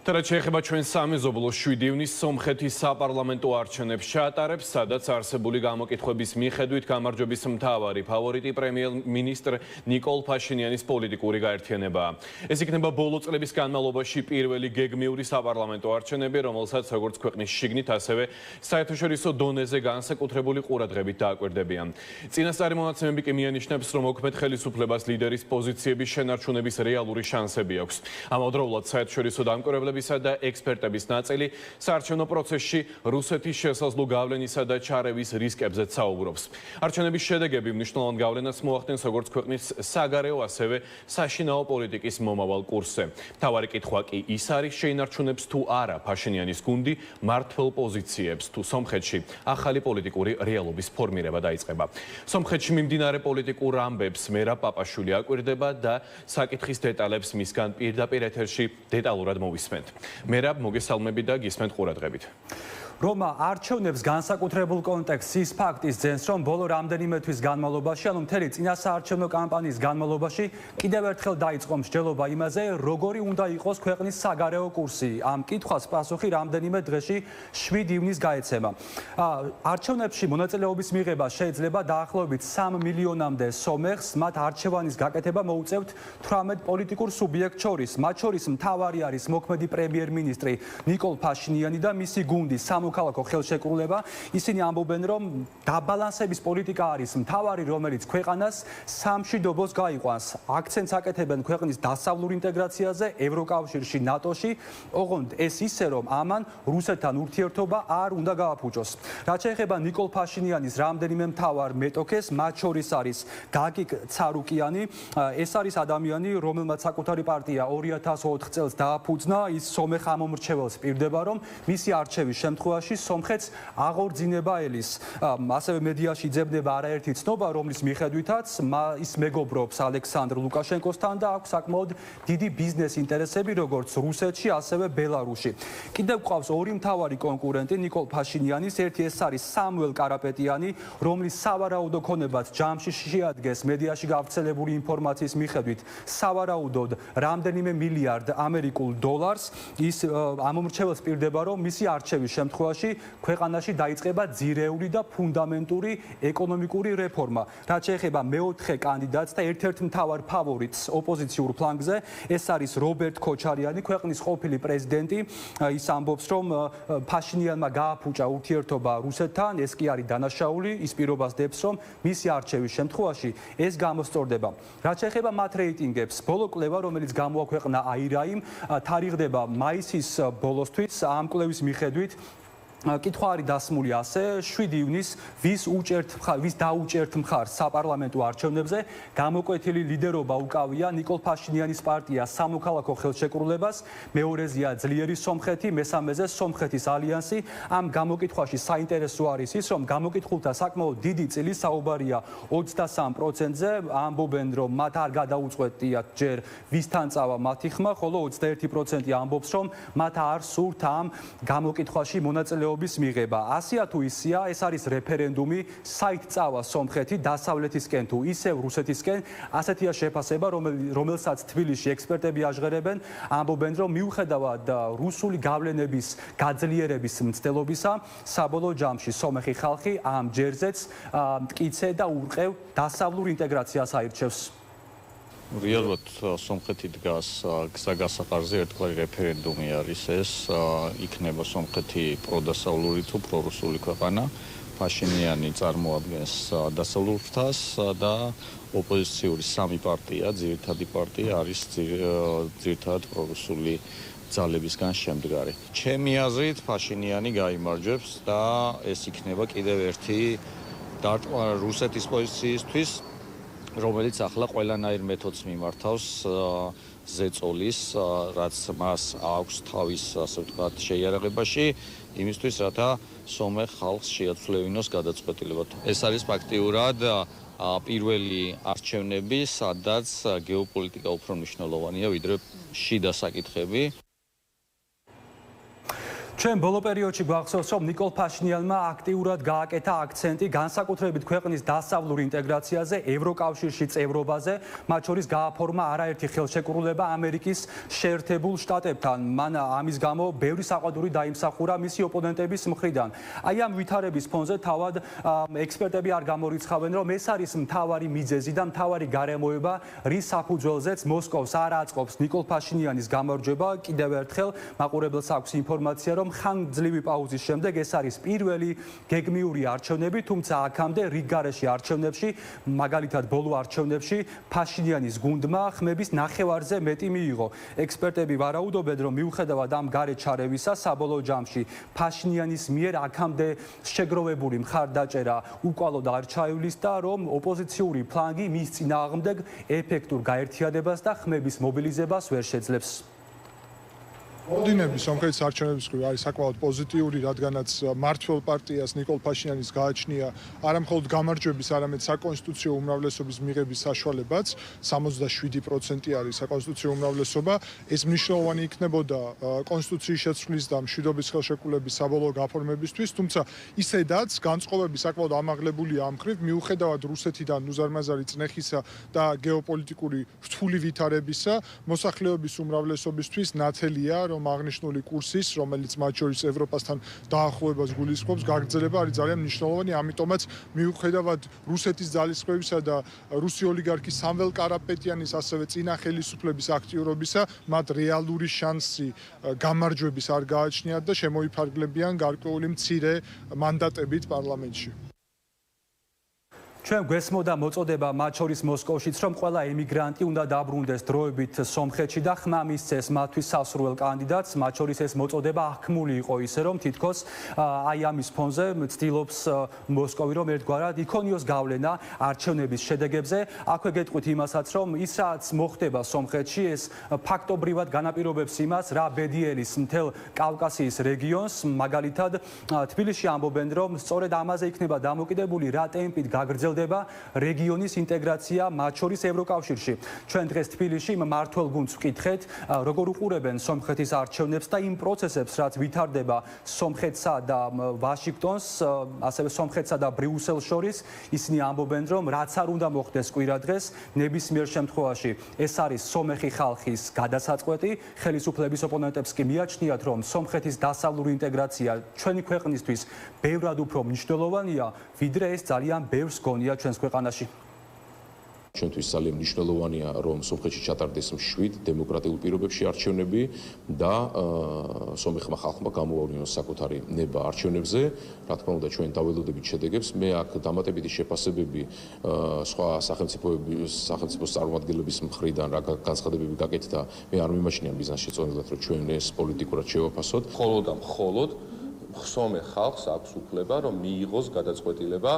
Თერაც შეეხება ჩვენ სამეზობლო 7 ივნის სომხეთის საპარლამენტო არჩევნებს ჩაატარებს, სადაც არსებული გამოკითხვების მიხედვით გამარჯვების მთავარი ფავორიტი პრემიერ-მინისტრ ნიკოლ ფაშინიანის პოლიტიკური გაერთიანებაა. ეს იქნება ბოლო წლების განმავლობაში პირველი გეგმიური საპარლამენტო არჩევნები, რომელსაც როგორც ქვეყნის შიგნით, ასევე საერთაშორისო დონეზე განსაკუთრებული ყურადღებით დააკვირდებიან. წინასწარი მონაცემები კი მიანიშნებს, რომ მოქმედ ხელისუფლებას ლიდერის პოზიციების შენარჩუნების რეალური შანსები აქვს. ამავდროულად საერთაშორისო დამკვირვებლები და ექსპერტების ნაწილი საარჩევნო პროცესში რუსეთის შესაძლო გავლენისა და ჩარევის რისკებზეც საუბრობს. არჩევნების შედეგები მნიშვნელოვან გავლენას მოახდენს როგორც ქვეყნის საგარეო, ასევე საშინაო პოლიტიკის მომავალ კურსზე. მთავარი კითხვა კი ის არის, შეინარჩუნებს თუ არა ფაშინიანის გუნდი მმართველ პოზიციებს, თუ სომხეთში ახალი პოლიტიკური რეალობის ფორმირება დაიწყება. სომხეთში მიმდინარე პოლიტიკურ ამბებს მერაბ პაპაშვილი აკვირდება და საკითხის დეტალებს მისგან პირდაპირ ეთერში დეტალურად მოვისმენთ. მერაბ, მოგესალმები და გისმენთ ყურადღებით. რომა არჩევნებს განსაკუთრებულ კონტექსტს ის ფაქტის ძენს, რომ ბოლო რამდენიმე თვის განმავლობაში, ანუ მთელი წინასაარჩევნო კამპანიის განმავლობაში კიდევ ერთხელ დაიწყო მსჯელობა იმაზე, როგორი უნდა იყოს ქვეყნის საგარეო კურსი. ამ კითხვას პასუხი რამდენიმე დღეში 7 ივნის გაეცემა. არჩევნებში მონაწილეობის მიღება შეიძლება დაახლოებით 3 მილიონამდე სომეხს, მათ არჩევანის გაკეთება მოუწევთ 18 პოლიტიკურ სუბიექტს შორის. მათ შორის მთავარი არის მოქმედი პრემიერ-მინისტრი ნიკოლ ფაშინიანი და მისი გუნდი სამოქალაქო ხელშეკრულება. ისინი ამბობენ, რომ დაბალანსების პოლიტიკა არის მთავარი, რომელიც ქვეყანას სამშვიდობოს გაიყვანს. აქცენტს აკეთებენ ქვეყნის დასავლურ ინტეგრაციაზე, ევროკავშირში, ნატოში. ოღონდ ეს ისე, რომ ამან რუსეთთან ურთიერთობა არ უნდა გააფუჭოს. რაც შეეხება ნიკოლ ფაშინიანის რამდენიმე მთავარ მეტოქეს, მათ შორის არის გაგიკ ცარუკიანი. ეს არის ადამიანი, რომელმაც საკუთარი პარტია 2004 წელს დააფუძნა. ის სომეხ ამომრჩეველს პირდება, რომ მისი არჩევის შემთხვევაში სომხეთს აღორძინება ელის. ასევე მედიაში იძებნება არაერთი ცნობა, რომლის მიხედვითაც ის მეგობრობს ალექსანდრ ლუკაშენკოსთან და აქვს საკმაოდ დიდი ბიზნეს ინტერესები როგორც რუსეთში, ასევე ბელარუსში. კიდევ გვყავს ორი მთავარი კონკურენტი ნიკოლ ფაშინიანის. ერთი ეს არის სამუელ კარაპეტიანი, რომლის სავარაუდო ქონებაც ჯამში შეადგენს მედიაში გავრცელებული ინფორმაციის მიხედვით სავარაუდოდ რამდენიმე მილიარდ ამერიკულ დოლარს. ის ამომრჩეველს პირდება, რომ მისი არჩევის შემთხვევაში ქვეყანაში დაიწყება ძირეული და ფუნდამენტური ეკონომიკური რეფორმა. რაც შეეხება მეოთხე კანდიდატს და ერთ-ერთ მთავარ ფავორიტს ოპოზიციურ ფლანგზე, ეს არის რობერტ ქოჩარიანი, ქვეყნის ყოფილი პრეზიდენტი. ის ამბობს, რომ ფაშინიანმა გააფუჭა ურთიერთობა რუსეთთან, ეს კი არის დანაშაული. ის პირობას დებს, რომ მისი არჩევის შემთხვევაში ეს გამოსწორდება. რაც შეეხება მათ რეიტინგებს, ბოლო კვლევა, რომელიც გამოაქვეყნა აირაიმ, თარიღდება მაისის ბოლოსთვის. ამ კვლევის მიხედვით კითხვა არის დასმული ასე, 7 ივნის ვის დაუჭერთ მხარს საპარლამენტო არჩევნებზე, გამოკვეთილი ლიდერობა უკავია ნიკოლ ფაშინიანის პარტია სამოქალაქო ხელშეკრულებას, მეორეზეა ძლიერი სომხეთი, მესამეზე სომხეთის ალიანსი. ამ გამოკითხვაში საინტერესო არის ის, რომ გამოკითხულთა საკმაოდ დიდი წილი საუბარია 23%-ზე, ამბობენ, რომ მათ არ გადაუწყვეტიათ ჯერ ვისთან წავა მათი ხმა, ხოლო 21% ამბობს, რომ მათ არ სურთ ამ გამოკითხვაში მონაწილეობა მიღება. ასია თუ ისია, ეს არის რეფერენდუმი, საით წავა სომხეთი, დასავლეთისკენ თუ ისევ რუსეთისკენ. ასეთია შეფასება, რომელსაც თბილისში ექსპერტები აჟღერებენ, ამბობენ, რომ მიუხედავად რუსული გავლენების გაძლიერების მცდელობისა, საბოლოო ჯამში სომეხი ხალხი ამ ჯერზეც მტკიცე და ურყევ დასავლურ ინტეგრაციას აირჩევს. რეალურად სომხეთი დგას გზაგასაყარზე, ერთგვარი რეფერენდუმი არის ეს, იქნება სომხეთი პროდასავლური თუ პრორუსული ქვეყანა. ფაშინიანი წარმოადგენს დასავლურ ფრთას და ოპოზიციური სამი პარტია, ძირითადი პარტია არის ძირითადად პრორუსული ძალებისგან შემდგარი. ჩემი აზრით ფაშინიანი გაიმარჯვებს და ეს იქნება კიდევ ერთი დარტყმა რუსეთის პოზიციისთვის, რომელიც ახლა ყველანაირ მეთოდს მიმართავს ზეწოლის, რაც მას აქვს თავის, ასე ვთქვათ, შეიარაღებაში, იმისთვის, რათა სომეხ ხალხს შეაცვლევინოს გადაწყვეტილება. ეს არის ფაქტიურად პირველი არჩევნები, სადაც გეოპოლიტიკა უფრო მნიშვნელოვანია, ვიდრე შიდა საკითხები. ჩვენ ბოლო პერიოდში გვახსოვს, რომ ნიკოლ ფაშინიანმა აქტიურად გააკეთა აქცენტი განსაკუთრებით ქვეყნის დასავლურ ინტეგრაციაზე, ევროკავშირში წევრობაზე, მათ შორის გააფორმა არაერთი ხელშეკრულება ამერიკის შეერთებულ შტატებთან. მან ამის გამო ბევრი საყვადური დაიმსახურა მისი ოპონენტების მხრიდან. აი ამ ვითარების ფონზე თავად ექსპერტები არ გამორიცხავენ, რომ ეს არის მთავარი მიზეზი და მთავარი გარემოება, რის საფუძველზეც მოსკოვს არ აწყობს ნიკოლ ფაშინიანის გამარჯვება. კიდევ ერთხელ მაყურებელს აქვს ინფორმაცია, რომ ხანგრძლივი პაუზის შემდეგ ეს არის პირველი გეგმიური არჩევნები, თუმცა აქამდე რიგ გარეშე არჩევნებში, მაგალითად ბოლო არჩევნებში ფაშინიანის გუნდმა ხმების ნახევარზე მეტი მიიღო. ექსპერტები ვარაუდობენ, რომ მიუხედავად ამ გარეთ ჩარევისა, საბოლოო ჯამში ფაშინიანის მიერ აქამდე შეგროვებული მხარდაჭერა უკვალოდ არ ჩაივლის და რომ ოპოზიციური ფლანგი მის წინააღმდეგ ეფექტურ გაერთიანებას და ხმების მობილიზებას ვერ შეძლებს. მოდინები სომხეთის არჩევნების მხრივ არის საკმაოდ პოზიტიური, რადგანაც მმართველ პარტიას ნიკოლ ფაშინიანის გააჩნია არა მხოლოდ გამარჯვების, არამედ საკონსტიტუციო უმრავლესობის მიღების საშუალებაც, 67% არის საკონსტიტუციო უმრავლესობა. ეს მნიშვნელოვანი იქნებოდა კონსტიტუციის შეცვლის და მშვიდობის ხელშეკრულების საბოლოო გაფორმებისთვის, თუმცა ისედაც განწყობები საკმაოდ ამაღლებულია ამ მხრივ, მიუხედავად რუსეთიდან უზარმაზარი წნეხისა და გეოპოლიტიკური რთული ვითარებისა, მოსახლეობის უმრავლესობისთვის ნათელია, რომ აღნიშნული კურსის, რომელიც მათ შორის ევროპასთან დაახლოებას გულისხმობს, გაგრძელება არის ძალიან მნიშვნელოვანი, ამიტომაც მიუხედავად რუსეთის ძალისხმევისა და რუსი ოლიგარქის სამվել კარაპეტიანის ასევე წინა ხელისუფლების აქტიურობისა, მათ რეალური შანსი გამარჯვების არ გააჩნიათ და შემოიფარგლებიან გარკვეული მცირე მანდატებით პარლამენტში. ჩვენ გვესმოდა მოწოდება მათ შორის მოსკოვშიც, რომ ყველა ემიგრანტი უნდა დაბრუნდეს დროებით სომხეთში და ხმა მისცეს მათთვის სასურველ კანდიდატს. მათ შორის ეს მოწოდება აღქმული იყო ისე, რომ თითქოს აი ამის ფონზე ცდილობს მოსკოვი, რომ ერთგვარად იქონიოს გავლენა არჩევნების შედეგებზე. აქვე გეტყვით იმასაც, რომ ის რაც მოხდება სომხეთში, ეს ფაქტობრივად განაპირობებს იმას, რა ბედიელის მთელ კავკასიის რეგიონს, მაგალითად თბილისში ამბობენ, რომ სწორედ ამაზე იქნება დამოკიდებული, რა ტემპით გაგრძელდება რეგიონის ინტეგრაცია მათ შორის ევროკავშირში. ჩვენ დღეს თბილისში მმართველ გუნდს ვკითხეთ, როგორ უყურებენ სომხეთის არჩევნებს და იმ პროცესებს, რაც ვითარდება სომხეთსა და ვაშინგტონს, ასევე სომხეთსა და ბრიუსელს შორის. ისინი ამბობენ, რომ რაც არ უნდა მოხდეს კვირა დღეს, ნებისმიერ შემთხვევაში ეს არის სომეხი ხალხის გადასაწყვეტი. ხელისუფლების ოპონენტებს კი მიაჩნიათ, რომ სომხეთის დასავლური ინტეგრაცია ჩვენი ქვეყნისთვის ბევრად უფრო მნიშვნელოვანია, ვიდრე ეს ძალიან ბევრს გონია ჩვენს ქვეყანაში. ჩვენთვის ძალიან მნიშვნელოვანია, რომ სომხეთში ჩატარდეს მშვიდ დემოკრატიულ პირობებში არჩევნები და სომეხმა ხალხმა გამოავლინოს საკუთარი ნება არჩევნებზე. რა თქმა უნდა, ჩვენ დაველოდებით შედეგებს. მე აქ დამატებითი შეფასებები სხვა სახელმწიფოს წარმომადგენლების მხრიდან რა განცხადებები გაკეთდა, მე არ მიმაჩნია მიზანს შეწონილად, რომ ჩვენ ეს პოლიტიკურად შევაფასოთ. მხოლოდ სომეხ ხალხს აქვს უფლება, რომ მიიღოს გადაწყვეტილება,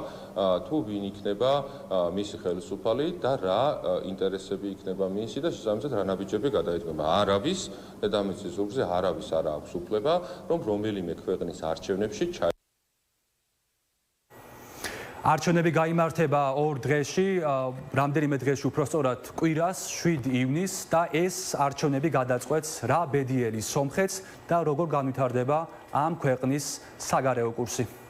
თუ ვინ იქნება მისი ხელისუფალი და რა ინტერესები იქნება მისი და შესაბამისად რა ნაბიჯები გადაედგება. არავის დედამიწის ზურგზე არავის არ აქვს უფლება, რომ რომელიმე ქვეყნის არჩევნებში არჩევნები გაიმართება 2 დღეში, რამდენიმე დღეში უпростоრად კვირას 7 ივნისს და ეს არჩევნები გადაწყვეტს რა ბედიელი სომხეთს და როგორ განვითარდება ამ ქვეყნის საგარეო კურსი.